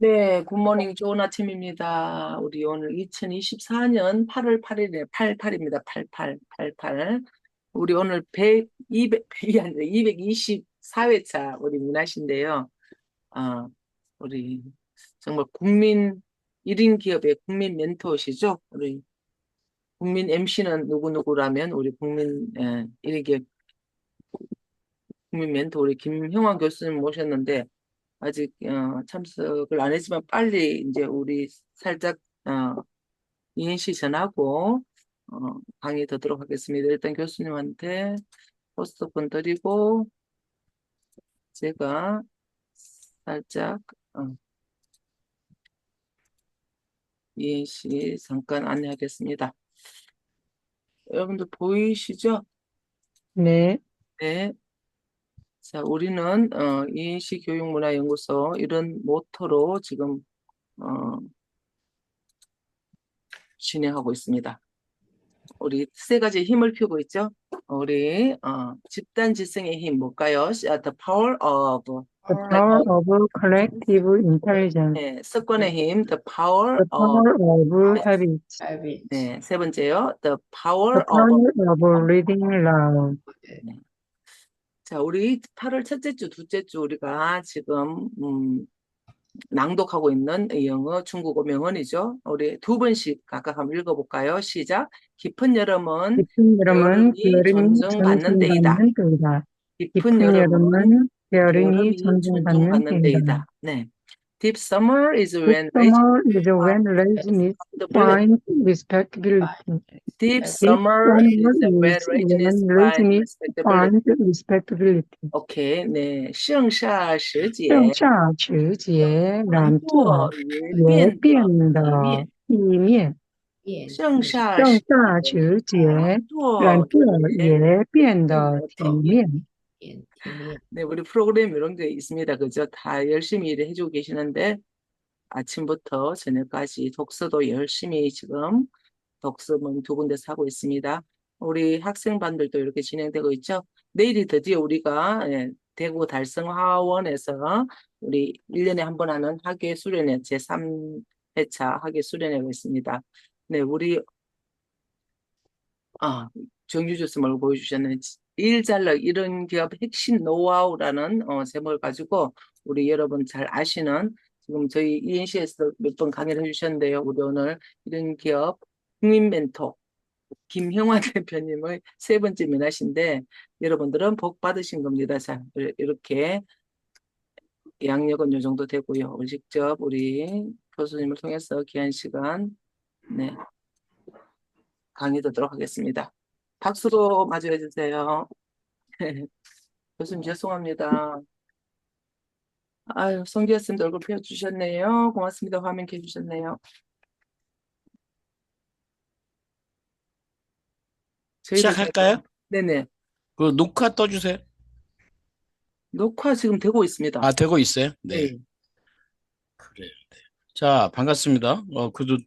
네, 굿모닝 좋은 아침입니다. 우리 오늘 2024년 8월 8일에 88입니다. 88, 88. 우리 오늘 100, 200이 아니라 224회차 우리 민아신데요. 아, 우리 정말 국민 1인 기업의 국민 멘토시죠? 우리 국민 MC는 누구누구라면 우리 국민 1인 기업 국민 멘토 우리 김형환 교수님 모셨는데 아직 참석을 안 했지만 빨리 이제 우리 살짝 이행시 전하고 강의 듣도록 하겠습니다. 일단 교수님한테 포스트폰 드리고 제가 살짝 이행시 잠깐 안내하겠습니다. 여러분들 보이시죠? 네, 네. 자, 우리는 이행시 교육문화연구소 이런 모토로 지금 어, 진행하고 있습니다. 우리 세 가지 힘을 피우고 있죠. 우리 집단 지성의 힘 뭘까요? The power of the power of collective intelligence, 네, 습관의 힘, the power the of power of habits, 네, 세 번째요, the the power of power of reading aloud. 네. 자, 우리 8월 첫째 주, 둘째 주 우리가 지금 낭독하고 있는 이 영어, 중국어 명언이죠. 우리 두 번씩 각각 한번 읽어볼까요? 시작. 깊은 여름은 깊은 여름은 여름이 여름이 존중받는 때이다. 존중받는 때이다. 깊은 깊은 여름은 여름은 여름이 여름이 존중받는 존중받는 때이다. 때이다. 네. Deep summer is This when summer rain is when laziness finds respectability. Deep This summer summer is when is rageness when find laziness respectability. finds respectability. 오케이, 네. 盛夏时节，盛夏时节，懒懒惰惰也也变得变得体面。体面。盛盛夏时夏节，时节，懒惰懒惰也也变得变得体体面。面。네, 우리 프로그램 이런 게 있습니다. 그죠? 다 열심히 일해주고 계시는데 아침부터 저녁까지 독서도 열심히 지금 독서문 두 군데서 하고 있습니다. 우리 학생반들도 이렇게 진행되고 있죠. 내일이 드디어 우리가 대구 달성화원에서 우리 1년에 한 번 하는 학예 수련회 제3회차 학예 수련회가 있습니다. 네, 우리 정규 교수님을 보여주셨는 일잘력 이런 기업 핵심 노하우라는 제목을 가지고 우리 여러분 잘 아시는 지금 저희 ENC에서 몇 번 강의를 해주셨는데요. 우리 오늘 이런 기업 국민 멘토 김형환 대표님의 세 번째 면하신데 여러분들은 복 받으신 겁니다. 자, 이렇게 양력은 요 정도 되고요. 우리 직접 우리 교수님을 통해서 귀한 시간 네, 강의 듣도록 하겠습니다. 박수로 맞이해 주세요. 교수님 죄송합니다. 아유, 성기였습니다. 얼굴 펴주셨네요. 고맙습니다. 화면 켜주셨네요. 저희들 시작할까요? 네네. 그 녹화 떠주세요. 녹화 지금 되고 있습니다. 아, 되고 있어요? 네. 네. 그래요. 네. 자, 반갑습니다. 그래도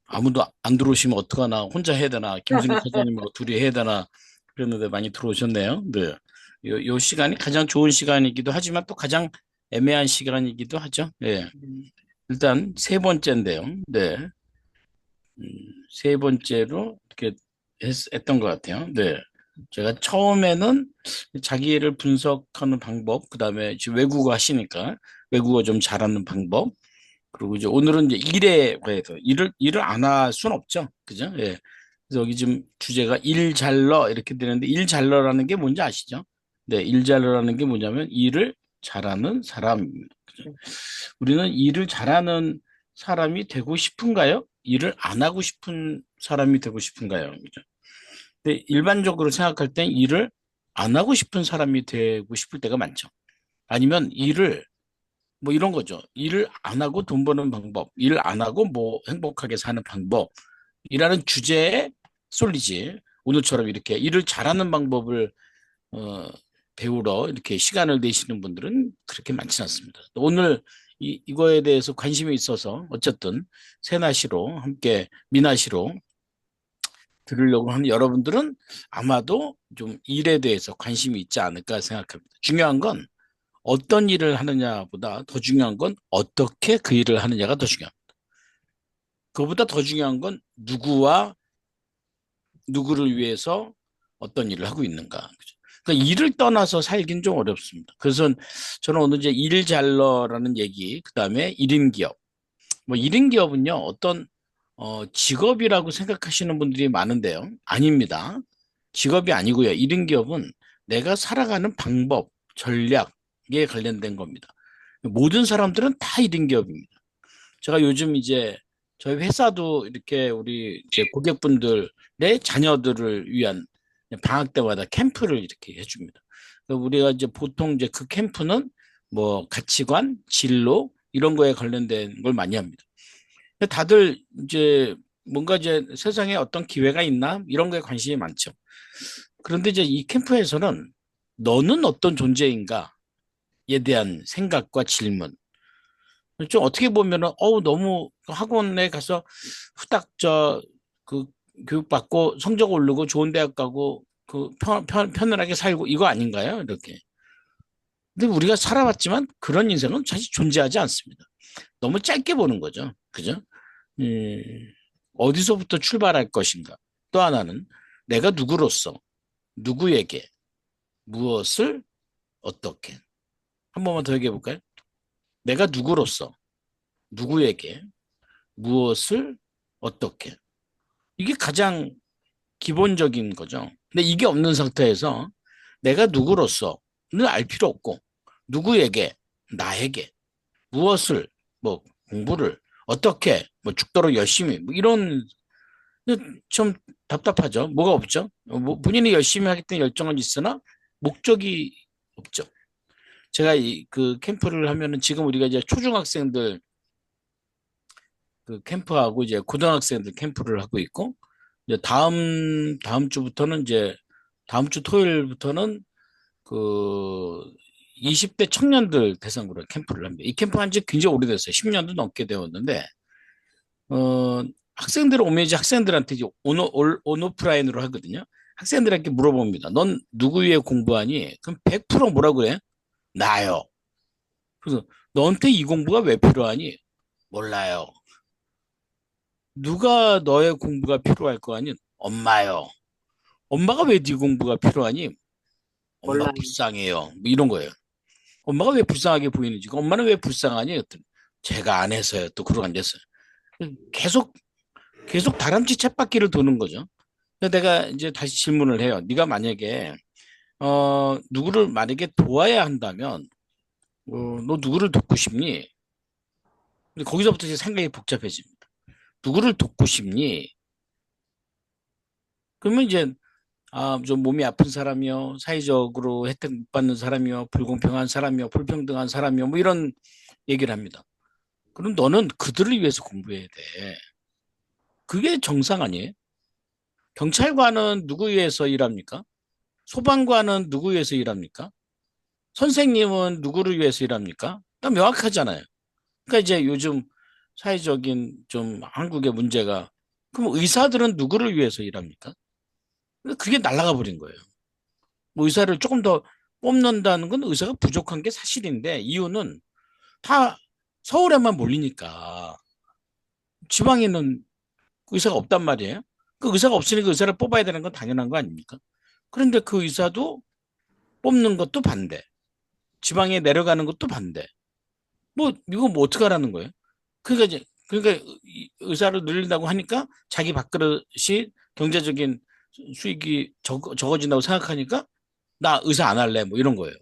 아무도 안 들어오시면 어떡하나, 혼자 해야 되나, 김순희 사장님하고 둘이 해야 되나, 그랬는데 많이 들어오셨네요. 네. 요 시간이 가장 좋은 시간이기도 하지만 또 가장 애매한 시간이기도 하죠. 네. 일단 세 번째인데요. 네. 세 번째로 이렇게 했던 것 같아요. 네. 제가 처음에는 자기를 분석하는 방법, 그 다음에 외국어 하시니까 외국어 좀 잘하는 방법, 그리고 이제 오늘은 이제 일에 관해서 일을 안 할 수는 없죠. 그죠? 예. 그래서 여기 지금 주제가 일 잘러 이렇게 되는데 일 잘러라는 게 뭔지 아시죠? 네, 일 잘러라는 게 뭐냐면 일을 잘하는 사람입니다. 그죠? 우리는 일을 잘하는 사람이 되고 싶은가요? 일을 안 하고 싶은 사람이 되고 싶은가요? 그죠? 근데 일반적으로 생각할 땐 일을 안 하고 싶은 사람이 되고 싶을 때가 많죠. 아니면 일을 뭐 이런 거죠. 일을 안 하고 돈 버는 방법, 일을 안 하고 뭐 행복하게 사는 방법이라는 주제에 쏠리지. 오늘처럼 이렇게 일을 잘하는 방법을 어, 배우러 이렇게 시간을 내시는 분들은 그렇게 많지 않습니다. 오늘 이거에 대해서 관심이 있어서 어쨌든 세나시로 함께 미나시로 들으려고 하는 여러분들은 아마도 좀 일에 대해서 관심이 있지 않을까 생각합니다. 중요한 건 어떤 일을 하느냐보다 더 중요한 건 어떻게 그 일을 하느냐가 더 중요합니다. 그보다 더 중요한 건 누구를 위해서 어떤 일을 하고 있는가. 그죠? 그러니까 일을 떠나서 살긴 좀 어렵습니다. 그래서 저는 오늘 이제 일 잘러라는 얘기, 그 다음에 1인 기업. 뭐 1인 기업은요, 어떤 직업이라고 생각하시는 분들이 많은데요. 아닙니다. 직업이 아니고요. 1인 기업은 내가 살아가는 방법, 전략에 관련된 겁니다. 모든 사람들은 다 1인 기업입니다. 제가 요즘 이제 저희 회사도 이렇게 우리 이제 고객분들의 자녀들을 위한 방학 때마다 캠프를 이렇게 해줍니다. 그래서 우리가 이제 보통 이제 그 캠프는 뭐 가치관, 진로 이런 거에 관련된 걸 많이 합니다. 근데 다들 이제 뭔가 이제 세상에 어떤 기회가 있나 이런 거에 관심이 많죠. 그런데 이제 이 캠프에서는 너는 어떤 존재인가에 대한 생각과 질문, 좀 어떻게 보면은 너무 학원에 가서 후딱 그 교육받고 성적 오르고 좋은 대학 가고 그 편안하게 살고 이거 아닌가요? 이렇게. 근데 우리가 살아봤지만 그런 인생은 사실 존재하지 않습니다. 너무 짧게 보는 거죠. 그죠? 음, 어디서부터 출발할 것인가? 또 하나는 내가 누구로서 누구에게 무엇을 어떻게 한 번만 더 얘기해 볼까요? 내가 누구로서 누구에게 무엇을 어떻게 이게 가장 기본적인 거죠. 근데 이게 없는 상태에서 내가 누구로서는 알 필요 없고 누구에게 나에게 무엇을 뭐 공부를 어떻게 뭐 죽도록 열심히 뭐 이런 좀 답답하죠. 뭐가 없죠. 뭐 본인이 열심히 하겠다는 열정은 있으나 목적이 없죠. 제가 그 캠프를 하면은 지금 우리가 이제 초중학생들 그 캠프하고 이제 고등학생들 캠프를 하고 있고 이제 다음 주부터는 이제 다음 주 토요일부터는 그 20대 청년들 대상으로 캠프를 합니다. 이 캠프 한 지 굉장히 오래됐어요. 10년도 넘게 되었는데 어 학생들 오면 이제 학생들한테 이제 온오프라인으로 하거든요. 학생들한테 물어봅니다. 넌 누구 위해 공부하니? 그럼 100% 뭐라고 그래? 나요. 그래서 너한테 이 공부가 왜 필요하니? 몰라요. 누가 너의 공부가 필요할 거 아니? 엄마요. 엄마가 왜 네 공부가 필요하니? 엄마 몰라요. 불쌍해요. 뭐 이런 거예요. 엄마가 왜 불쌍하게 보이는지, 엄마는 왜 불쌍하니? 그랬더니 제가 안 해서요. 또 그러고 앉았어요. 계속, 계속 다람쥐 쳇바퀴를 도는 거죠. 그래서 내가 이제 다시 질문을 해요. 네가 만약에, 누구를 만약에 도와야 한다면, 너 누구를 돕고 싶니? 근데 거기서부터 이제 생각이 복잡해집니다. 누구를 돕고 싶니? 그러면 이제 좀 몸이 아픈 사람이요, 사회적으로 혜택 못 받는 사람이요, 불공평한 사람이요, 불평등한 사람이요, 뭐 이런 얘기를 합니다. 그럼 너는 그들을 위해서 공부해야 돼. 그게 정상 아니에요? 경찰관은 누구 위해서 일합니까? 소방관은 누구 위해서 일합니까? 선생님은 누구를 위해서 일합니까? 딱 명확하잖아요. 그러니까 이제 요즘 사회적인 좀 한국의 문제가 그럼 의사들은 누구를 위해서 일합니까? 그게 날아가 버린 거예요. 뭐 의사를 조금 더 뽑는다는 건 의사가 부족한 게 사실인데 이유는 다 서울에만 몰리니까 지방에는 의사가 없단 말이에요. 그 의사가 없으니까 의사를 뽑아야 되는 건 당연한 거 아닙니까? 그런데 그 의사도 뽑는 것도 반대. 지방에 내려가는 것도 반대. 뭐 이거 뭐 어떻게 하라는 거예요? 그러니까 의사를 늘린다고 하니까 자기 밥그릇이 경제적인 수익이 적어진다고 생각하니까 나 의사 안 할래 뭐 이런 거예요.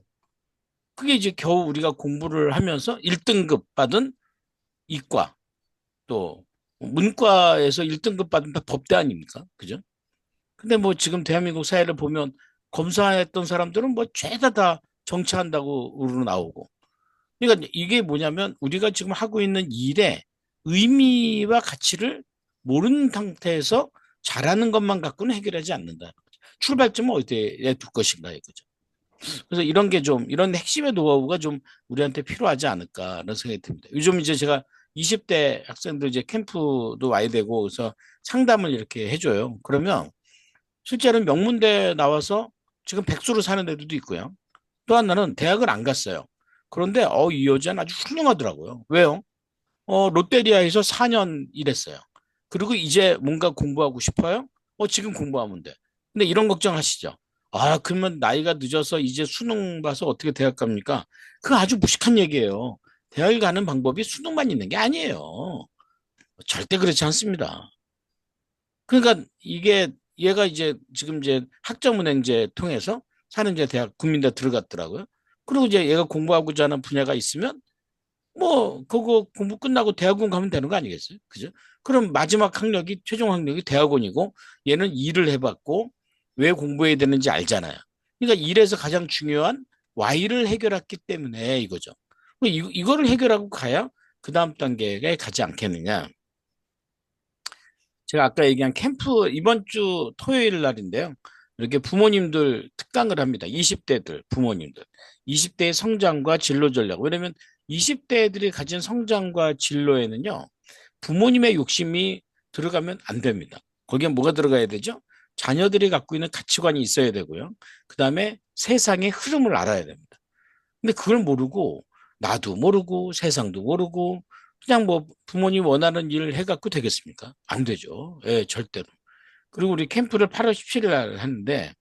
그게 이제 겨우 우리가 공부를 하면서 1등급 받은 이과 또 문과에서 1등급 받은 다 법대 아닙니까? 그죠? 근데 뭐 지금 대한민국 사회를 보면 검사했던 사람들은 뭐 죄다 다 정치한다고 우르르 나오고. 그러니까 이게 뭐냐면 우리가 지금 하고 있는 일의 의미와 가치를 모르는 상태에서 잘하는 것만 갖고는 해결하지 않는다. 출발점은 어디에 둘 것인가 이거죠. 그래서 이런 게 좀 이런 핵심의 노하우가 좀 우리한테 필요하지 않을까라는 생각이 듭니다. 요즘 이제 제가 20대 학생들 이제 캠프도 와야 되고 그래서 상담을 이렇게 해줘요. 그러면 실제로 명문대 나와서 지금 백수로 사는 애들도 있고요. 또 하나는 대학을 안 갔어요. 그런데 이 여자는 아주 훌륭하더라고요. 왜요? 롯데리아에서 4년 일했어요. 그리고 이제 뭔가 공부하고 싶어요? 지금 공부하면 돼. 근데 이런 걱정하시죠? 그러면 나이가 늦어서 이제 수능 봐서 어떻게 대학 갑니까? 그거 아주 무식한 얘기예요. 대학을 가는 방법이 수능만 있는 게 아니에요. 절대 그렇지 않습니다. 그러니까 이게 얘가 이제 지금 이제 학점은행제 통해서 사는제 대학 국민대 들어갔더라고요. 그리고 이제 얘가 공부하고자 하는 분야가 있으면 뭐 그거 공부 끝나고 대학원 가면 되는 거 아니겠어요? 그죠? 그럼 마지막 학력이 최종 학력이 대학원이고 얘는 일을 해봤고 왜 공부해야 되는지 알잖아요. 그러니까 일에서 가장 중요한 Y를 해결했기 때문에 이거죠. 이거를 해결하고 가야 그 다음 단계에 가지 않겠느냐. 제가 아까 얘기한 캠프 이번 주 토요일 날인데요. 이렇게 부모님들 특강을 합니다. 20대들 부모님들. 20대의 성장과 진로 전략. 왜냐면 20대들이 가진 성장과 진로에는요. 부모님의 욕심이 들어가면 안 됩니다. 거기에 뭐가 들어가야 되죠? 자녀들이 갖고 있는 가치관이 있어야 되고요. 그다음에 세상의 흐름을 알아야 됩니다. 근데 그걸 모르고 나도 모르고 세상도 모르고 그냥 뭐 부모님 원하는 일을 해갖고 되겠습니까? 안 되죠. 예, 절대로. 그리고 우리 캠프를 8월 17일 날 하는데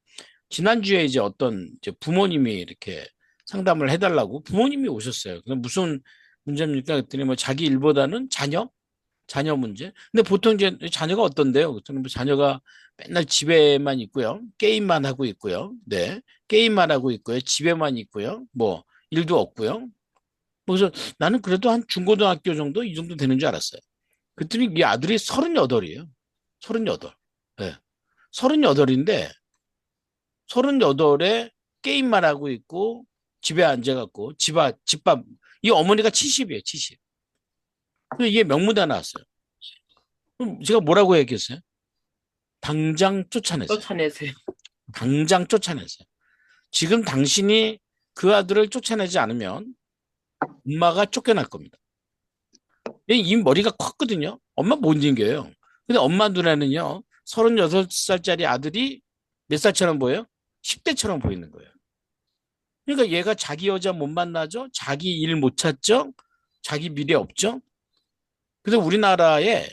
지난주에 이제 어떤 이제 부모님이 이렇게 상담을 해달라고 부모님이 오셨어요. 그럼 무슨 문제입니까? 그랬더니 뭐 자기 일보다는 자녀 문제. 근데 보통 이제 자녀가 어떤데요? 그랬더니 뭐 자녀가 맨날 집에만 있고요. 게임만 하고 있고요. 네. 게임만 하고 있고요. 집에만 있고요. 뭐 일도 없고요. 그래서 나는 그래도 한 중고등학교 정도 이 정도 되는 줄 알았어요. 그랬더니 이 아들이 38이에요. 38. 네. 38인데 38에 게임만 하고 있고 집에 앉아갖고 집밥 이 어머니가 70이에요. 70. 근데 이게 명문대 나왔어요. 그럼 제가 뭐라고 얘기했어요? 당장 쫓아내세요. 쫓아내세요. 당장 쫓아내세요. 지금 당신이 그 아들을 쫓아내지 않으면 엄마가 쫓겨날 겁니다. 이 머리가 컸거든요. 엄마 못 이겨요. 근데 엄마 눈에는요, 36살짜리 아들이 몇 살처럼 보여요? 10대처럼 보이는 거예요. 그러니까 얘가 자기 여자 못 만나죠? 자기 일 못 찾죠? 자기 미래 없죠? 근데 우리나라에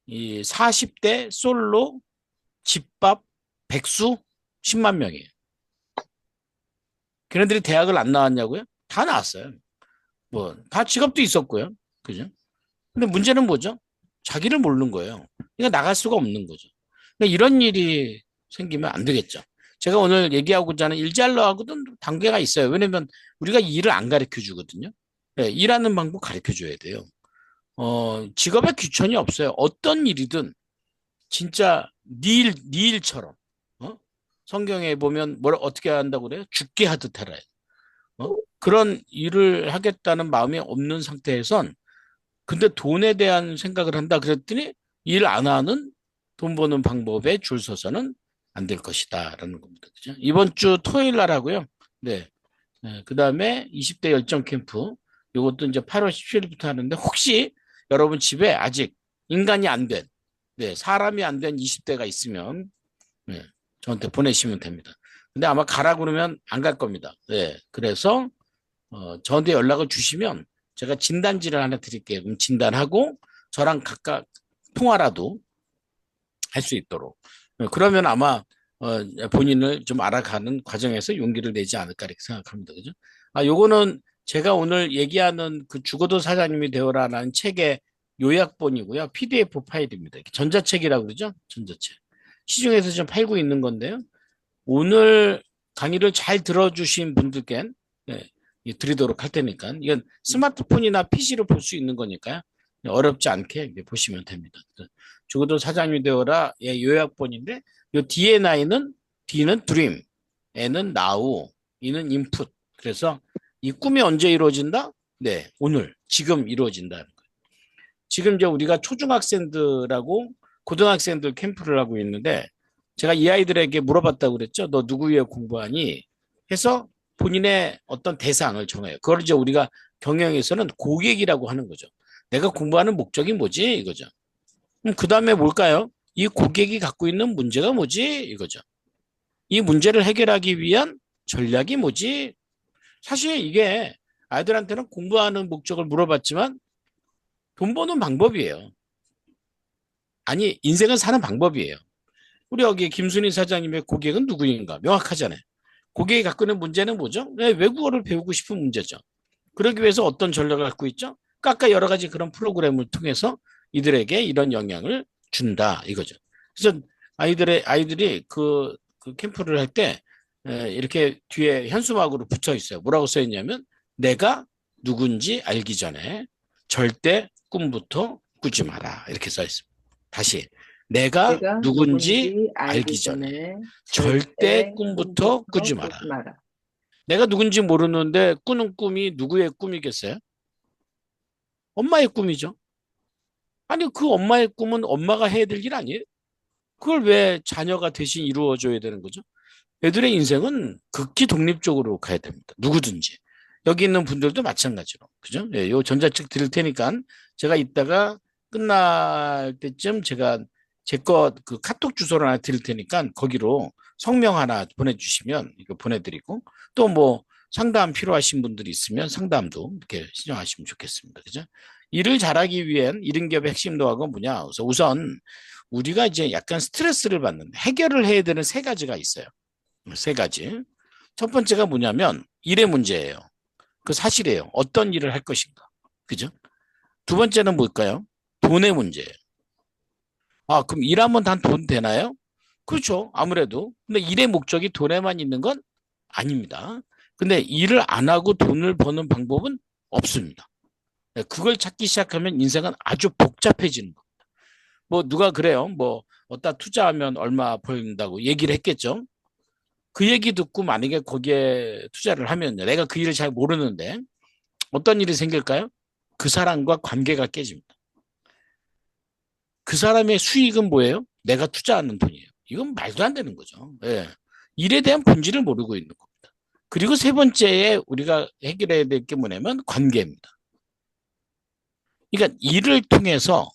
이 40대 솔로 집밥 백수 10만 명이에요. 걔네들이 대학을 안 나왔냐고요? 다 나왔어요. 뭐, 다 직업도 있었고요. 그죠? 근데 문제는 뭐죠? 자기를 모르는 거예요. 그러니까 나갈 수가 없는 거죠. 그러니까 이런 일이 생기면 안 되겠죠. 제가 오늘 얘기하고자 하는 일잘러하고도 단계가 있어요. 왜냐면 우리가 일을 안 가르쳐 주거든요. 네, 일하는 방법 가르쳐 줘야 돼요. 직업에 귀천이 없어요. 어떤 일이든 진짜 네 일처럼. 성경에 보면 뭘 어떻게 한다고 그래요? 죽게 하듯 해라. 그런 일을 하겠다는 마음이 없는 상태에선 근데 돈에 대한 생각을 한다 그랬더니 일 안 하는 돈 버는 방법에 줄 서서는 안 될 것이다라는 겁니다. 그죠? 이번 주 토요일 날 하고요. 네. 그다음에 20대 열정 캠프 이것도 이제 8월 17일부터 하는데 혹시 여러분 집에 아직 인간이 안 된, 네, 사람이 안 된 20대가 있으면 네, 저한테 보내시면 됩니다. 근데 아마 가라 그러면 안 갈 겁니다. 네. 그래서 저한테 연락을 주시면 제가 진단지를 하나 드릴게요. 그럼 진단하고 저랑 각각 통화라도 할 수 있도록. 그러면 아마 본인을 좀 알아가는 과정에서 용기를 내지 않을까 이렇게 생각합니다. 그죠? 요거는 제가 오늘 얘기하는 그 죽어도 사장님이 되어라라는 책의 요약본이고요. PDF 파일입니다. 전자책이라고 그러죠? 전자책. 시중에서 좀 팔고 있는 건데요. 오늘 강의를 잘 들어주신 분들께 네, 드리도록 할 테니까 이건 스마트폰이나 PC로 볼 수 있는 거니까요. 어렵지 않게 보시면 됩니다. 죽어도 사장님이 되어라 예, 요약본인데 요 D&I는 D는 Dream, N은 Now, E는 Input. 그래서 이 꿈이 언제 이루어진다? 네, 오늘 지금 이루어진다는 거예요. 지금 이제 우리가 초중학생들하고 고등학생들 캠프를 하고 있는데 제가 이 아이들에게 물어봤다고 그랬죠. 너 누구 위해 공부하니? 해서 본인의 어떤 대상을 정해요. 그걸 이제 우리가 경영에서는 고객이라고 하는 거죠. 내가 공부하는 목적이 뭐지? 이거죠. 그럼 그 다음에 뭘까요? 이 고객이 갖고 있는 문제가 뭐지? 이거죠. 이 문제를 해결하기 위한 전략이 뭐지? 사실 이게 아이들한테는 공부하는 목적을 물어봤지만 돈 버는 방법이에요. 아니, 인생은 사는 방법이에요. 우리 여기 김순희 사장님의 고객은 누구인가 명확하잖아요. 고객이 갖고 있는 문제는 뭐죠? 네, 외국어를 배우고 싶은 문제죠. 그러기 위해서 어떤 전략을 갖고 있죠? 각각 여러 가지 그런 프로그램을 통해서 이들에게 이런 영향을 준다 이거죠. 그래서 아이들이 그 캠프를 할 때 이렇게 뒤에 현수막으로 붙여 있어요. 뭐라고 써 있냐면 내가 누군지 알기 전에 절대 꿈부터 꾸지 마라 이렇게 써 있습니다. 다시 내가 내가 누군지 누군지 알기 알기 전에 전에 절대 꿈부터 꾸지 마라. 꾸지 마라. 내가 누군지 모르는데 꾸는 꿈이 누구의 꿈이겠어요? 엄마의 꿈이죠. 아니, 그 엄마의 꿈은 엄마가 해야 될 일 아니에요? 그걸 왜 자녀가 대신 이루어줘야 되는 거죠? 애들의 인생은 극히 독립적으로 가야 됩니다. 누구든지. 여기 있는 분들도 마찬가지로. 그죠? 예, 요 전자책 드릴 테니까 제가 이따가 끝날 때쯤 제가 제 거 그 카톡 주소를 하나 드릴 테니까 거기로 성명 하나 보내주시면 이거 보내드리고 또 뭐 상담 필요하신 분들이 있으면 상담도 이렇게 신청하시면 좋겠습니다. 그죠? 일을 잘하기 위한 1인 기업의 핵심 노하우가 뭐냐? 그래서 우선 우리가 이제 약간 스트레스를 받는 해결을 해야 되는 세 가지가 있어요. 세 가지. 첫 번째가 뭐냐면 일의 문제예요. 그 사실이에요. 어떤 일을 할 것인가. 그죠? 두 번째는 뭘까요? 돈의 문제예요. 아, 그럼 일하면 단 돈 되나요? 그렇죠. 아무래도. 근데 일의 목적이 돈에만 있는 건 아닙니다. 근데 일을 안 하고 돈을 버는 방법은 없습니다. 그걸 찾기 시작하면 인생은 아주 복잡해지는 겁니다. 뭐 누가 그래요. 뭐 어디다 투자하면 얼마 벌는다고 얘기를 했겠죠. 그 얘기 듣고 만약에 거기에 투자를 하면요. 내가 그 일을 잘 모르는데 어떤 일이 생길까요? 그 사람과 관계가 깨집니다. 그 사람의 수익은 뭐예요? 내가 투자하는 돈이에요. 이건 말도 안 되는 거죠. 예. 일에 대한 본질을 모르고 있는 겁니다. 그리고 세 번째에 우리가 해결해야 될 게 뭐냐면 관계입니다. 그러니까 일을 통해서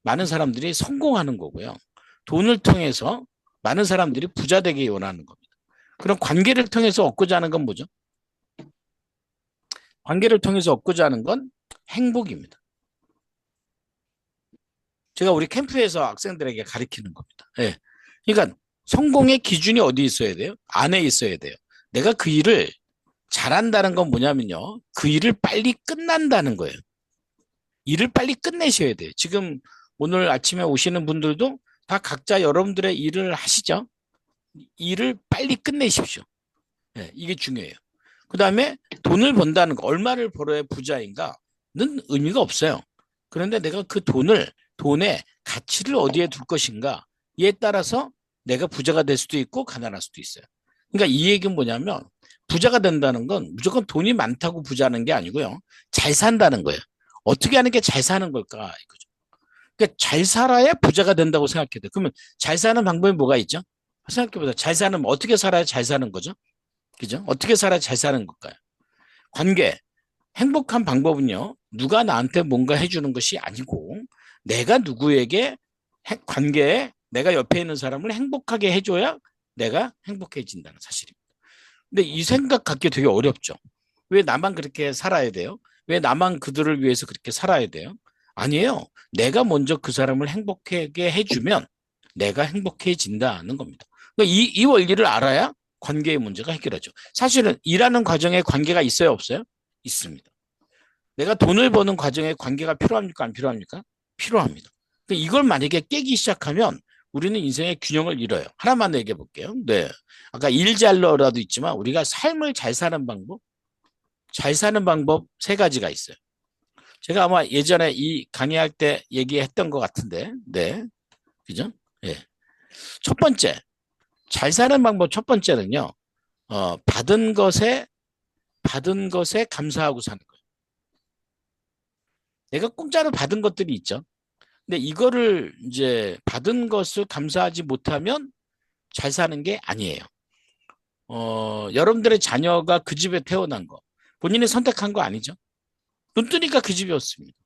많은 사람들이 성공하는 거고요. 돈을 통해서 많은 사람들이 부자 되기 원하는 겁니다. 그럼 관계를 통해서 얻고자 하는 건 뭐죠? 관계를 통해서 얻고자 하는 건 행복입니다. 제가 우리 캠프에서 학생들에게 가르치는 겁니다. 예. 그러니까 성공의 기준이 어디 있어야 돼요? 안에 있어야 돼요. 내가 그 일을 잘한다는 건 뭐냐면요. 그 일을 빨리 끝난다는 거예요. 일을 빨리 끝내셔야 돼요. 지금 오늘 아침에 오시는 분들도 다 각자 여러분들의 일을 하시죠. 일을 빨리 끝내십시오. 네, 이게 중요해요. 그 다음에 돈을 번다는 거, 얼마를 벌어야 부자인가는 의미가 없어요. 그런데 내가 그 돈의 가치를 어디에 둘 것인가에 따라서 내가 부자가 될 수도 있고 가난할 수도 있어요. 그러니까 이 얘기는 뭐냐면 부자가 된다는 건 무조건 돈이 많다고 부자는 게 아니고요. 잘 산다는 거예요. 어떻게 하는 게 잘 사는 걸까? 이거죠. 그러니까 잘 살아야 부자가 된다고 생각해야 돼. 그러면 잘 사는 방법이 뭐가 있죠? 생각해보자. 잘 사는, 어떻게 살아야 잘 사는 거죠? 그죠? 어떻게 살아야 잘 사는 걸까요? 관계. 행복한 방법은요, 누가 나한테 뭔가 해주는 것이 아니고, 내가 누구에게 관계에 내가 옆에 있는 사람을 행복하게 해줘야 내가 행복해진다는 사실입니다. 근데 이 생각 갖기 되게 어렵죠. 왜 나만 그렇게 살아야 돼요? 왜 나만 그들을 위해서 그렇게 살아야 돼요? 아니에요. 내가 먼저 그 사람을 행복하게 해주면 내가 행복해진다는 겁니다. 그러니까 이 원리를 알아야 관계의 문제가 해결하죠. 사실은 일하는 과정에 관계가 있어요, 없어요? 있습니다. 내가 돈을 버는 과정에 관계가 필요합니까? 안 필요합니까? 필요합니다. 그러니까 이걸 만약에 깨기 시작하면 우리는 인생의 균형을 잃어요. 하나만 얘기해 볼게요. 네. 아까 일잘러라도 있지만 우리가 삶을 잘 사는 방법 세 가지가 있어요. 제가 아마 예전에 이 강의할 때 얘기했던 것 같은데, 네. 그죠? 예. 첫 번째, 잘 사는 방법 첫 번째는요, 받은 것에 감사하고 사는 거예요. 내가 공짜로 받은 것들이 있죠. 근데 이거를 이제 받은 것을 감사하지 못하면 잘 사는 게 아니에요. 여러분들의 자녀가 그 집에 태어난 거, 본인이 선택한 거 아니죠? 눈 뜨니까 그 집이었습니다.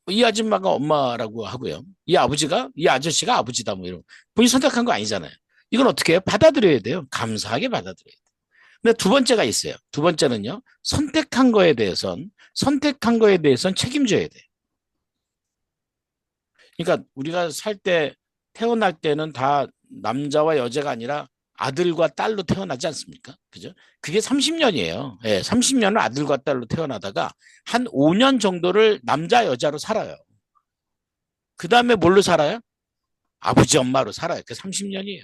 이 아줌마가 엄마라고 하고요. 이 아저씨가 아버지다 뭐 이런. 본인이 선택한 거 아니잖아요. 이건 어떻게 해요? 받아들여야 돼요. 감사하게 받아들여야 돼요. 근데 두 번째가 있어요. 두 번째는요. 선택한 거에 대해선 책임져야 돼요. 그러니까 우리가 살 때 태어날 때는 다 남자와 여자가 아니라 아들과 딸로 태어나지 않습니까? 그죠? 그게 30년이에요. 예, 30년을 아들과 딸로 태어나다가 한 5년 정도를 남자, 여자로 살아요. 그 다음에 뭘로 살아요? 아버지, 엄마로 살아요. 그 30년이에요.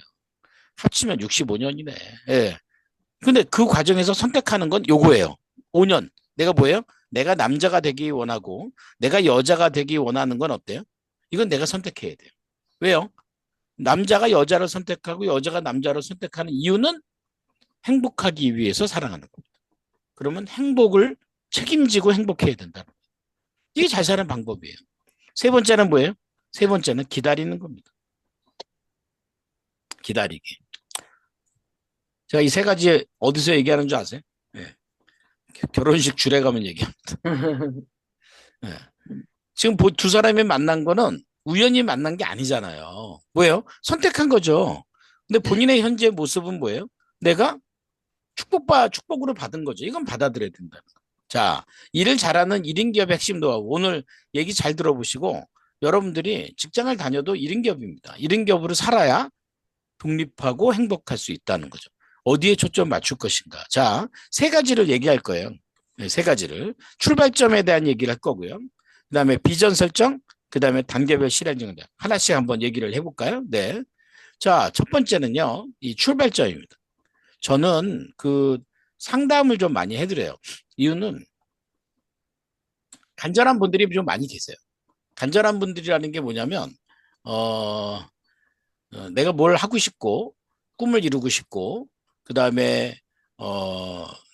합치면 65년이네. 예. 근데 그 과정에서 선택하는 건 요거예요. 5년. 내가 뭐예요? 내가 남자가 되기 원하고 내가 여자가 되기 원하는 건 어때요? 이건 내가 선택해야 돼요. 왜요? 남자가 여자를 선택하고 여자가 남자를 선택하는 이유는 행복하기 위해서 사랑하는 겁니다. 그러면 행복을 책임지고 행복해야 된다는 거예요. 이게 잘 사는 방법이에요. 세 번째는 뭐예요? 세 번째는 기다리는 겁니다. 기다리기. 제가 이 세 가지 어디서 얘기하는 줄 아세요? 네. 결혼식 줄에 가면 얘기합니다. 네. 지금 두 사람이 만난 거는 우연히 만난 게 아니잖아요. 뭐예요? 선택한 거죠. 근데 본인의 현재 모습은 뭐예요? 내가 축복으로 받은 거죠. 이건 받아들여야 된다는 거. 자, 일을 잘하는 1인 기업의 핵심 노하우. 오늘 얘기 잘 들어보시고 여러분들이 직장을 다녀도 1인 기업입니다. 1인 기업으로 살아야 독립하고 행복할 수 있다는 거죠. 어디에 초점 맞출 것인가. 자, 세 가지를 얘기할 거예요. 네, 세 가지를. 출발점에 대한 얘기를 할 거고요. 그 다음에 비전 설정, 그 다음에 단계별 실행 정도. 하나씩 한번 얘기를 해볼까요? 네. 자, 첫 번째는요, 이 출발점입니다. 저는 그 상담을 좀 많이 해드려요. 이유는 간절한 분들이 좀 많이 계세요. 간절한 분들이라는 게 뭐냐면, 내가 뭘 하고 싶고, 꿈을 이루고 싶고, 그 다음에,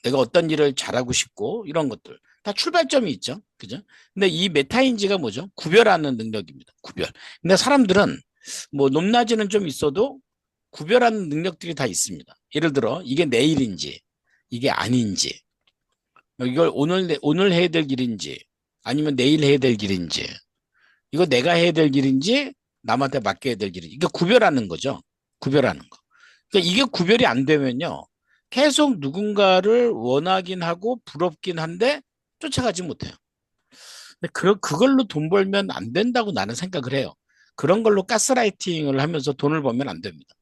내가 어떤 일을 잘하고 싶고, 이런 것들. 다 출발점이 있죠. 그죠? 근데 이 메타인지가 뭐죠? 구별하는 능력입니다. 구별. 근데 사람들은 뭐 높낮이는 좀 있어도 구별하는 능력들이 다 있습니다. 예를 들어, 이게 내 일인지, 이게 아닌지, 이걸 오늘 해야 될 일인지, 아니면 내일 해야 될 일인지, 이거 내가 해야 될 일인지, 남한테 맡겨야 될 일인지, 이게 구별하는 거죠. 구별하는 거. 그러니까 이게 구별이 안 되면요. 계속 누군가를 원하긴 하고 부럽긴 한데 쫓아가지 못해요. 근데 그걸로 돈 벌면 안 된다고 나는 생각을 해요. 그런 걸로 가스라이팅을 하면서 돈을 벌면 안 됩니다.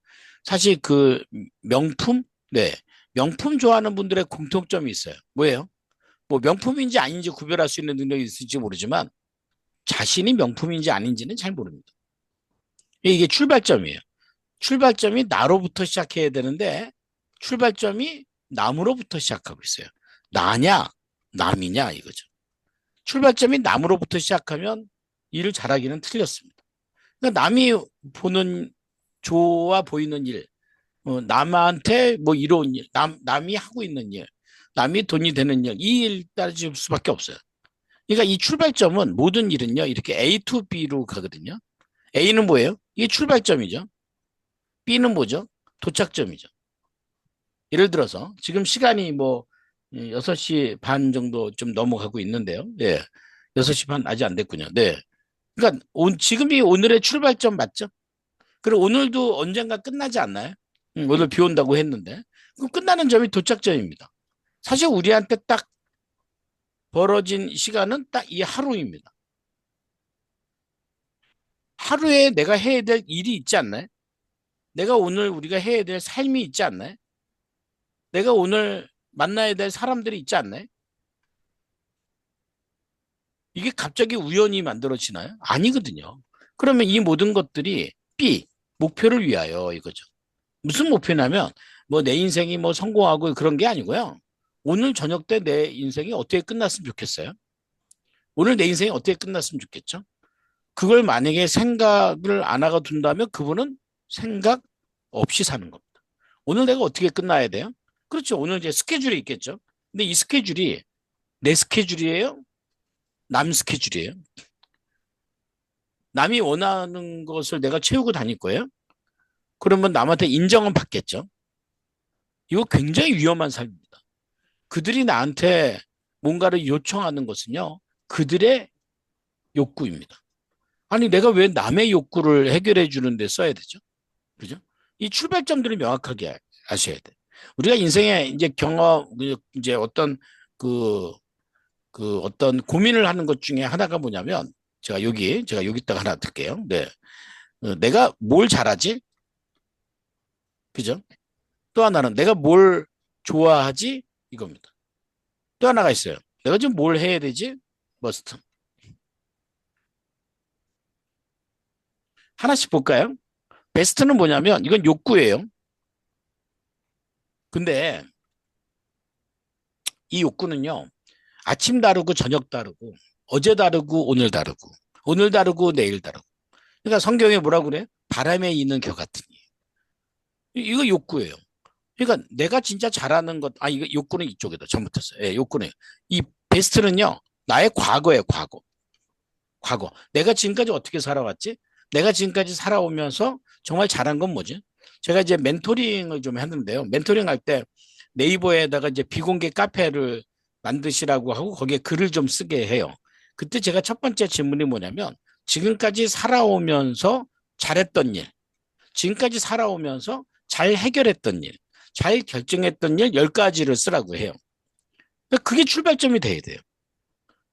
사실 그 명품, 네, 명품 좋아하는 분들의 공통점이 있어요. 뭐예요? 뭐 명품인지 아닌지 구별할 수 있는 능력이 있을지 모르지만 자신이 명품인지 아닌지는 잘 모릅니다. 이게 출발점이에요. 출발점이 나로부터 시작해야 되는데 출발점이 남으로부터 시작하고 있어요. 나냐, 남이냐 이거죠. 출발점이 남으로부터 시작하면 일을 잘하기는 틀렸습니다. 그러니까 남이 보는 좋아 보이는 일, 남한테 뭐 이로운 일, 남이 하고 있는 일, 남이 돈이 되는 일, 이 일 따질 수밖에 없어요. 그러니까 이 출발점은 모든 일은요, 이렇게 A to B로 가거든요. A는 뭐예요? 이게 출발점이죠. B는 뭐죠? 도착점이죠. 예를 들어서 지금 시간이 뭐 6시 반 정도 좀 넘어가고 있는데요. 네. 6시 반 아직 안 됐군요. 네. 그러니까 지금이 오늘의 출발점 맞죠? 그리고 오늘도 언젠가 끝나지 않나요? 오늘 비 온다고 했는데. 그럼 끝나는 점이 도착점입니다. 사실 우리한테 딱 벌어진 시간은 딱 이 하루입니다. 하루에 내가 해야 될 일이 있지 않나요? 내가 오늘 우리가 해야 될 삶이 있지 않나요? 내가 오늘 만나야 될 사람들이 있지 않나요? 이게 갑자기 우연히 만들어지나요? 아니거든요. 그러면 이 모든 것들이 B, 목표를 위하여 이거죠. 무슨 목표냐면 뭐 내 인생이 뭐 성공하고 그런 게 아니고요. 오늘 저녁 때 내 인생이 어떻게 끝났으면 좋겠어요? 오늘 내 인생이 어떻게 끝났으면 좋겠죠? 그걸 만약에 생각을 안 하고 둔다면 그분은 생각 없이 사는 겁니다. 오늘 내가 어떻게 끝나야 돼요? 그렇죠. 오늘 이제 스케줄이 있겠죠. 근데 이 스케줄이 내 스케줄이에요? 남 스케줄이에요? 남이 원하는 것을 내가 채우고 다닐 거예요? 그러면 남한테 인정은 받겠죠. 이거 굉장히 위험한 삶입니다. 그들이 나한테 뭔가를 요청하는 것은요, 그들의 욕구입니다. 아니, 내가 왜 남의 욕구를 해결해 주는데 써야 되죠? 그죠? 이 출발점들을 명확하게 아셔야 돼요. 우리가 인생에 이제 이제 어떤 그, 어떤 고민을 하는 것 중에 하나가 뭐냐면, 제가 여기다가 하나 드릴게요. 네. 내가 뭘 잘하지? 그죠? 또 하나는 내가 뭘 좋아하지? 이겁니다. 또 하나가 있어요. 내가 지금 뭘 해야 되지? 머스트. 하나씩 볼까요? 베스트는 뭐냐면 이건 욕구예요. 근데 이 욕구는요. 아침 다르고 저녁 다르고 어제 다르고 오늘 다르고 내일 다르고. 그러니까 성경에 뭐라고 그래? 바람에 있는 겨 같으니. 이거 욕구예요. 그러니까 내가 진짜 잘하는 것, 이거 욕구는 이쪽에다 잘못했어요. 예, 욕구는. 이 베스트는요. 나의 과거예요, 과거. 과거. 내가 지금까지 어떻게 살아왔지? 내가 지금까지 살아오면서 정말 잘한 건 뭐지? 제가 이제 멘토링을 좀 했는데요. 멘토링 할 때 네이버에다가 이제 비공개 카페를 만드시라고 하고 거기에 글을 좀 쓰게 해요. 그때 제가 첫 번째 질문이 뭐냐면 지금까지 살아오면서 잘했던 일, 지금까지 살아오면서 잘 해결했던 일, 잘 결정했던 일 10가지를 쓰라고 해요. 그게 출발점이 돼야 돼요.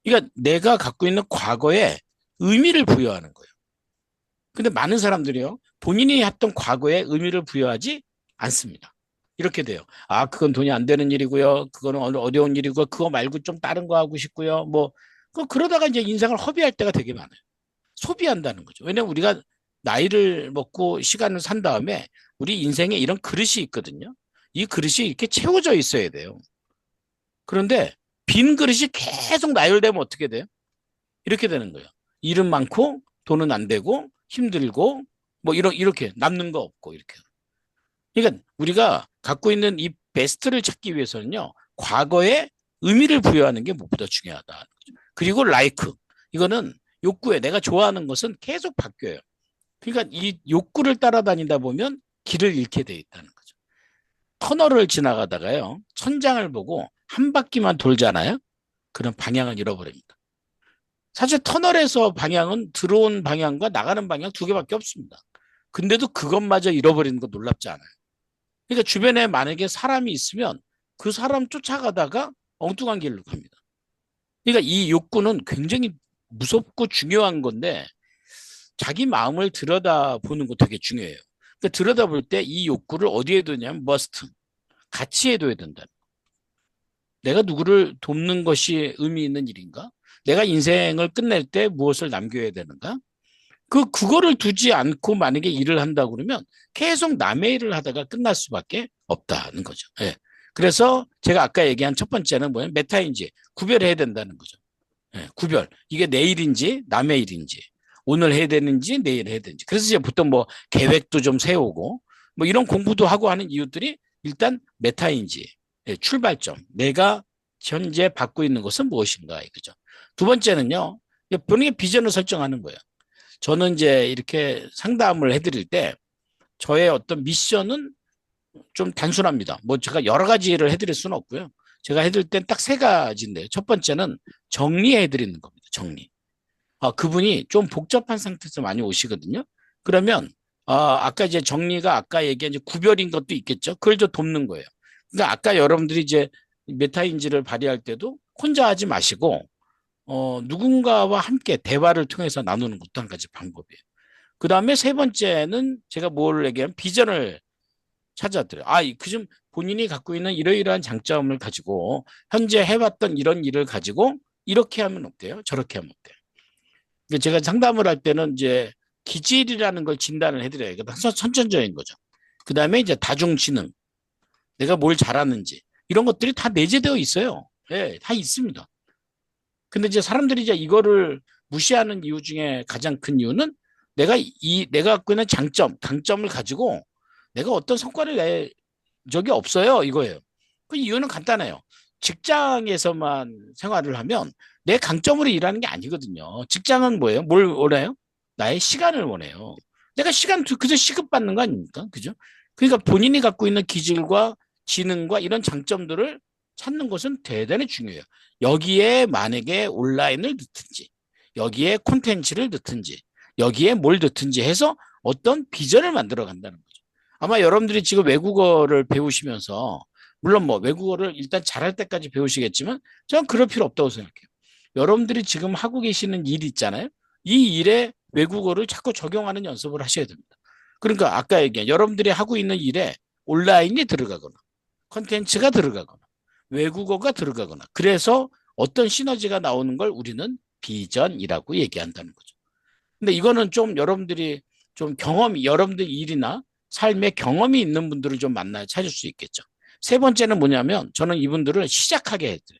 그러니까 내가 갖고 있는 과거에 의미를 부여하는 거예요. 근데 많은 사람들이요, 본인이 했던 과거에 의미를 부여하지 않습니다. 이렇게 돼요. 그건 돈이 안 되는 일이고요. 그거는 어려운 일이고, 그거 말고 좀 다른 거 하고 싶고요. 그러다가 이제 인생을 허비할 때가 되게 많아요. 소비한다는 거죠. 왜냐면 우리가 나이를 먹고 시간을 산 다음에 우리 인생에 이런 그릇이 있거든요. 이 그릇이 이렇게 채워져 있어야 돼요. 그런데 빈 그릇이 계속 나열되면 어떻게 돼요? 이렇게 되는 거예요. 일은 많고 돈은 안 되고 힘들고 이렇게 남는 거 없고 이렇게. 그러니까 우리가 갖고 있는 이 베스트를 찾기 위해서는요. 과거에 의미를 부여하는 게 무엇보다 중요하다. 그리고 라이크. 이거는 욕구에 내가 좋아하는 것은 계속 바뀌어요. 그러니까 이 욕구를 따라다니다 보면 길을 잃게 돼 있다는 거죠. 터널을 지나가다가요. 천장을 보고 한 바퀴만 돌잖아요. 그럼 방향을 잃어버립니다. 사실 터널에서 방향은 들어온 방향과 나가는 방향 두 개밖에 없습니다. 근데도 그것마저 잃어버리는 거 놀랍지 않아요. 그러니까 주변에 만약에 사람이 있으면 그 사람 쫓아가다가 엉뚱한 길로 갑니다. 그러니까 이 욕구는 굉장히 무섭고 중요한 건데 자기 마음을 들여다보는 거 되게 중요해요. 그러니까 들여다볼 때 이 욕구를 어디에 두냐면 must, 가치에 둬야 된다. 내가 누구를 돕는 것이 의미 있는 일인가? 내가 인생을 끝낼 때 무엇을 남겨야 되는가? 그거를 두지 않고 만약에 일을 한다 그러면 계속 남의 일을 하다가 끝날 수밖에 없다는 거죠. 예. 그래서 제가 아까 얘기한 첫 번째는 뭐냐면 메타인지 구별해야 된다는 거죠. 예, 구별. 이게 내 일인지 남의 일인지 오늘 해야 되는지 내일 해야 되는지. 그래서 이제 보통 계획도 좀 세우고 이런 공부도 하고 하는 이유들이 일단 메타인지, 예, 출발점. 내가 현재 받고 있는 것은 무엇인가 이거죠. 두 번째는요. 본인의 비전을 설정하는 거예요. 저는 이제 이렇게 상담을 해드릴 때 저의 어떤 미션은 좀 단순합니다. 제가 여러 가지를 해드릴 수는 없고요. 제가 해드릴 땐 딱 3가지인데요. 첫 번째는 정리해드리는 겁니다. 정리. 그분이 좀 복잡한 상태에서 많이 오시거든요. 그러면 아까 이제 정리가 아까 얘기한 이제 구별인 것도 있겠죠. 그걸 좀 돕는 거예요. 그러니까 아까 여러분들이 이제 메타인지를 발휘할 때도 혼자 하지 마시고 누군가와 함께 대화를 통해서 나누는 것도 한 가지 방법이에요. 그 다음에 세 번째는 제가 뭘 얘기하면 비전을 찾아드려요. 그좀 본인이 갖고 있는 이러이러한 장점을 가지고 현재 해왔던 이런 일을 가지고 이렇게 하면 어때요? 저렇게 하면 어때요? 제가 상담을 할 때는 이제 기질이라는 걸 진단을 해드려요. 선천적인 거죠. 그 다음에 이제 다중지능, 내가 뭘 잘하는지 이런 것들이 다 내재되어 있어요. 네, 다 있습니다. 근데 이제 사람들이 이제 이거를 무시하는 이유 중에 가장 큰 이유는 내가 갖고 있는 장점, 강점을 가지고 내가 어떤 성과를 낼 적이 없어요. 이거예요. 그 이유는 간단해요. 직장에서만 생활을 하면 내 강점으로 일하는 게 아니거든요. 직장은 뭐예요? 뭘 원해요? 나의 시간을 원해요. 내가 시간 그저 시급받는 거 아닙니까? 그죠? 그러니까 본인이 갖고 있는 기질과 지능과 이런 장점들을 찾는 것은 대단히 중요해요. 여기에 만약에 온라인을 넣든지 여기에 콘텐츠를 넣든지 여기에 뭘 넣든지 해서 어떤 비전을 만들어 간다는 거죠. 아마 여러분들이 지금 외국어를 배우시면서 물론 뭐 외국어를 일단 잘할 때까지 배우시겠지만 저는 그럴 필요 없다고 생각해요. 여러분들이 지금 하고 계시는 일 있잖아요. 이 일에 외국어를 자꾸 적용하는 연습을 하셔야 됩니다. 그러니까 아까 얘기한 여러분들이 하고 있는 일에 온라인이 들어가거나 컨텐츠가 들어가거나 외국어가 들어가거나 그래서 어떤 시너지가 나오는 걸 우리는 비전이라고 얘기한다는 거죠. 근데 이거는 좀 여러분들이 좀 경험이 여러분들 일이나 삶의 경험이 있는 분들을 좀 만나야 찾을 수 있겠죠. 세 번째는 뭐냐면 저는 이분들을 시작하게 해드려요.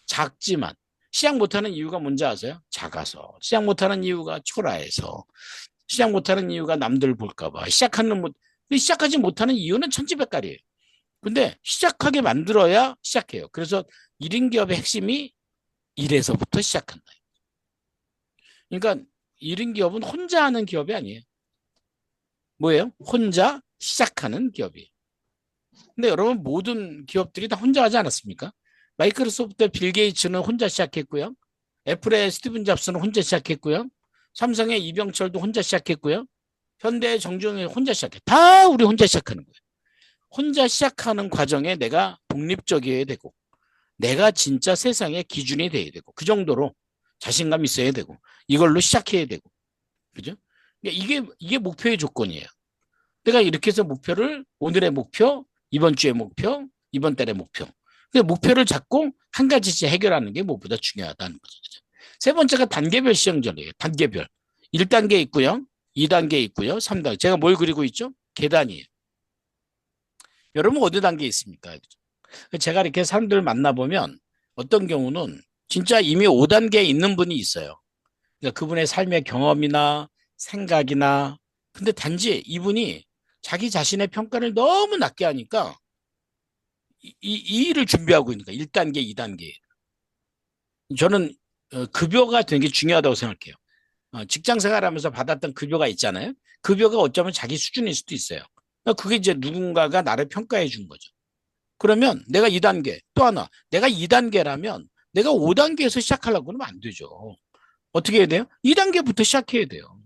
작지만 시작 못하는 이유가 뭔지 아세요? 작아서. 시작 못하는 이유가 초라해서. 시작 못하는 이유가 남들 볼까 봐. 시작하지 못하는 이유는 천지백갈이에요. 근데 시작하게 만들어야 시작해요. 그래서 1인 기업의 핵심이 일에서부터 시작한다. 그러니까 1인 기업은 혼자 하는 기업이 아니에요. 뭐예요? 혼자 시작하는 기업이에요. 근데 여러분 모든 기업들이 다 혼자 하지 않았습니까? 마이크로소프트 빌 게이츠는 혼자 시작했고요. 애플의 스티븐 잡스는 혼자 시작했고요. 삼성의 이병철도 혼자 시작했고요. 현대의 정주영이 혼자 시작해. 다 우리 혼자 시작하는 거예요. 혼자 시작하는 과정에 내가 독립적이어야 되고 내가 진짜 세상의 기준이 돼야 되고 그 정도로 자신감 있어야 되고 이걸로 시작해야 되고 그죠? 이게 목표의 조건이에요. 내가 이렇게 해서 목표를 오늘의 목표, 이번 주의 목표, 이번 달의 목표. 그 목표를 잡고 한 가지씩 해결하는 게 무엇보다 중요하다는 거죠. 그죠? 세 번째가 단계별 시행전이에요. 단계별. 1단계 있고요. 2단계 있고요. 3단계. 제가 뭘 그리고 있죠? 계단이에요. 여러분 어디 단계에 있습니까? 제가 이렇게 사람들을 만나보면 어떤 경우는 진짜 이미 5단계에 있는 분이 있어요. 그러니까 그분의 삶의 경험이나 생각이나 근데 단지 이분이 자기 자신의 평가를 너무 낮게 하니까 이 일을 준비하고 있는 거예요. 1단계, 2단계. 저는 급여가 되게 중요하다고 생각해요. 직장 생활하면서 받았던 급여가 있잖아요. 급여가 어쩌면 자기 수준일 수도 있어요. 그러니까 그게 이제 누군가가 나를 평가해 준 거죠. 그러면 내가 2단계, 또 하나, 내가 2단계라면 내가 5단계에서 시작하려고 하면 안 되죠. 어떻게 해야 돼요? 2단계부터 시작해야 돼요.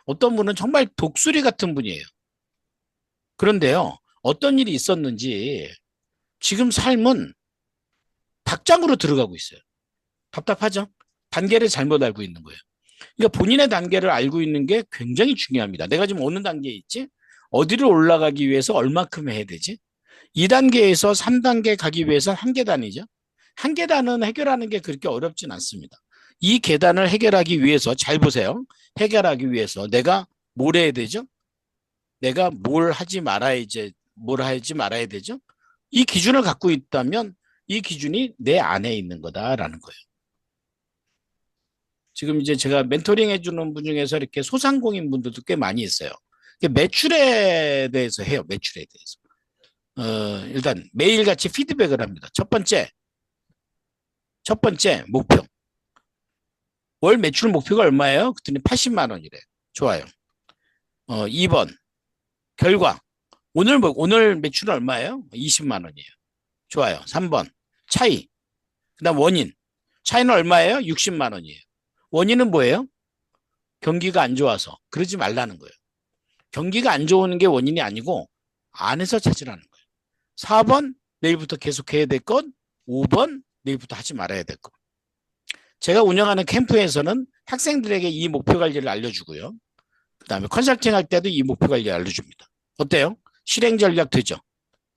어떤 분은 정말 독수리 같은 분이에요. 그런데요, 어떤 일이 있었는지 지금 삶은 닭장으로 들어가고 있어요. 답답하죠? 단계를 잘못 알고 있는 거예요. 그러니까 본인의 단계를 알고 있는 게 굉장히 중요합니다. 내가 지금 어느 단계에 있지? 어디를 올라가기 위해서 얼마큼 해야 되지? 2단계에서 3단계 가기 위해서 한 계단이죠. 한 계단은 해결하는 게 그렇게 어렵진 않습니다. 이 계단을 해결하기 위해서 잘 보세요. 해결하기 위해서 내가 뭘 해야 되죠? 내가 뭘 하지 말아야 되죠? 이 기준을 갖고 있다면 이 기준이 내 안에 있는 거다라는 거예요. 지금 이제 제가 멘토링 해주는 분 중에서 이렇게 소상공인 분들도 꽤 많이 있어요. 매출에 대해서 해요. 매출에 대해서. 일단 매일같이 피드백을 합니다. 첫 번째 목표. 월 매출 목표가 얼마예요? 그랬더니 80만 원이래요. 좋아요. 2번 결과. 오늘 매출은 얼마예요? 20만 원이에요. 좋아요. 3번 차이. 그다음 원인. 차이는 얼마예요? 60만 원이에요. 원인은 뭐예요? 경기가 안 좋아서. 그러지 말라는 거예요. 경기가 안 좋은 게 원인이 아니고 안에서 찾으라는 거예요. 4번 내일부터 계속해야 될 것. 5번 내일부터 하지 말아야 될 것. 제가 운영하는 캠프에서는 학생들에게 이 목표 관리를 알려주고요. 그다음에 컨설팅 할 때도 이 목표 관리를 알려줍니다. 어때요? 실행 전략 되죠?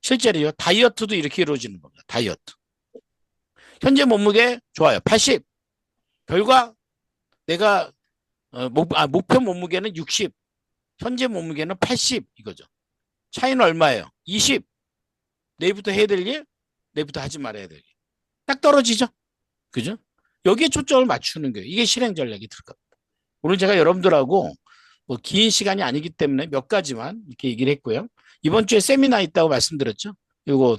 실제로요. 다이어트도 이렇게 이루어지는 겁니다. 다이어트. 현재 몸무게 좋아요. 80. 결과 내가 목표 몸무게는 60. 현재 몸무게는 80 이거죠. 차이는 얼마예요? 20. 내일부터 해야 될 일, 내일부터 하지 말아야 될 일. 딱 떨어지죠? 그죠? 여기에 초점을 맞추는 거예요. 이게 실행 전략이 들어갑니다. 오늘 제가 여러분들하고 뭐 긴 시간이 아니기 때문에 몇 가지만 이렇게 얘기를 했고요. 이번 주에 세미나 있다고 말씀드렸죠. 이거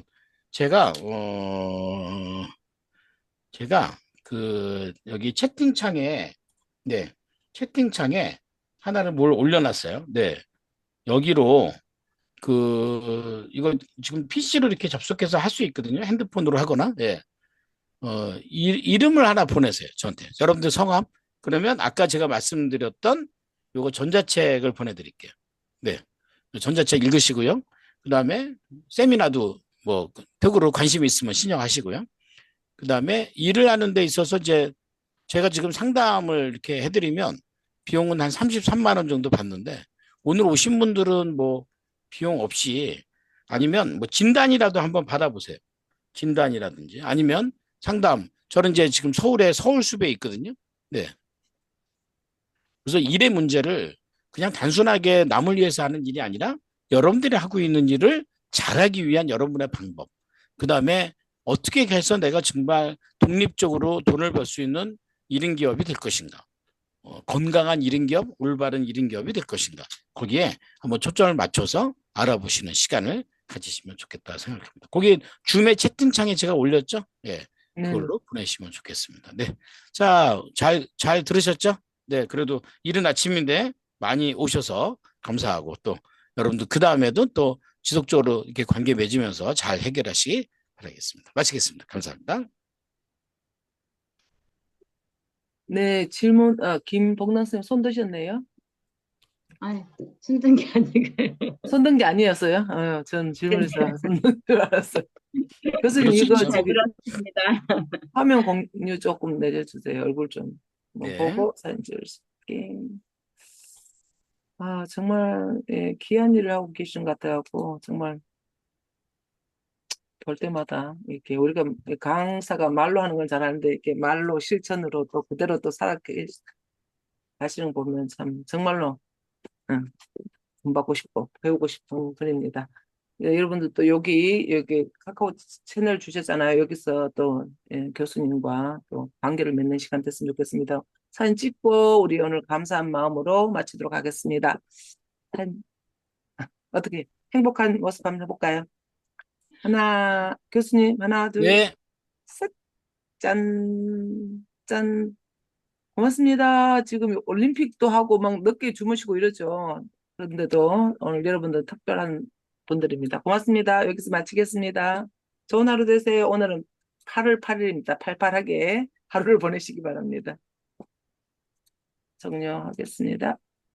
제가 여기 채팅창에 채팅창에 하나를 뭘 올려놨어요. 네, 여기로 이거 지금 PC로 이렇게 접속해서 할 수 있거든요. 핸드폰으로 하거나. 네. 이름을 하나 보내세요. 저한테. 여러분들 성함. 그러면 아까 제가 말씀드렸던 요거 전자책을 보내드릴게요. 네. 전자책 읽으시고요. 그다음에 세미나도 뭐 덕으로 관심 있으면 신청하시고요. 그다음에 일을 하는 데 있어서 이제 제가 지금 상담을 이렇게 해드리면 비용은 한 33만 원 정도 받는데 오늘 오신 분들은 뭐 비용 없이 아니면 뭐 진단이라도 한번 받아보세요. 진단이라든지 아니면 상담. 저는 이제 지금 서울에 서울숲에 있거든요. 네. 그래서 일의 문제를 그냥 단순하게 남을 위해서 하는 일이 아니라 여러분들이 하고 있는 일을 잘하기 위한 여러분의 방법. 그 다음에 어떻게 해서 내가 정말 독립적으로 돈을 벌 수 있는 1인 기업이 될 것인가. 건강한 1인 기업, 올바른 1인 기업이 될 것인가. 거기에 한번 초점을 맞춰서 알아보시는 시간을 가지시면 좋겠다 생각합니다. 거기 줌의 채팅창에 제가 올렸죠? 예. 네. 그걸로 보내시면 좋겠습니다. 네. 자, 잘 들으셨죠? 네. 그래도 이른 아침인데 많이 오셔서 감사하고 또 여러분들 그 다음에도 또 지속적으로 이렇게 관계 맺으면서 잘 해결하시기 바라겠습니다. 마치겠습니다. 감사합니다. 네, 질문, 김복남 선생님 손 드셨네요? 아니, 힘든 게 아니고요. 손 든 게 아니었어요? 전 질문에서 손 든 줄 알았어요. 교수님, 그럴 수 이거 있죠. 잘 저기 들었습니다. 화면 공유 조금 내려주세요. 얼굴 좀 네. 보고 사진 찍을 수 있게. 정말, 예, 귀한 일을 하고 계신 것 같아갖고, 정말 볼 때마다 이렇게 우리가 강사가 말로 하는 건 잘하는데, 이렇게 말로 실천으로 또 그대로 또 살아가시는 거 보면 참, 정말로, 응, 본받고 싶고, 배우고 싶은 글입니다. 예, 여러분들 또 여기 카카오 채널 주셨잖아요. 여기서 또 예, 교수님과 또 관계를 맺는 시간 됐으면 좋겠습니다. 사진 찍고 우리 오늘 감사한 마음으로 마치도록 하겠습니다. 어떻게 행복한 모습 한번 해볼까요? 교수님, 하나, 둘, 네. 셋, 짠, 짠. 고맙습니다. 지금 올림픽도 하고 막 늦게 주무시고 이러죠. 그런데도 오늘 여러분들 특별한 분들입니다. 고맙습니다. 여기서 마치겠습니다. 좋은 하루 되세요. 오늘은 8월 8일입니다. 팔팔하게 하루를 보내시기 바랍니다. 종료하겠습니다.